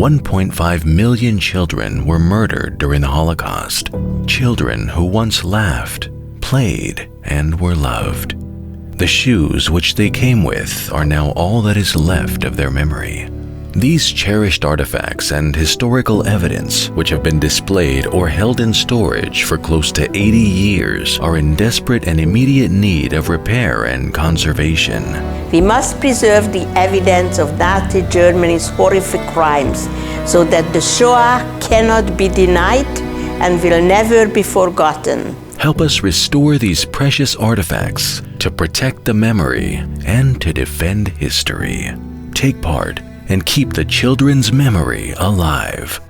1.5 million children were murdered during the Holocaust. Children who once laughed, played, and were loved. The shoes which they came with are now all that is left of their memory. These cherished artifacts and historical evidence, which have been displayed or held in storage for close to 80 years, are in desperate and immediate need of repair and conservation. We must preserve the evidence of Nazi Germany's horrific crimes so that the Shoah cannot be denied and will never be forgotten. Help us restore these precious artifacts to protect the memory and to defend history. Take part and keep the children's memory alive.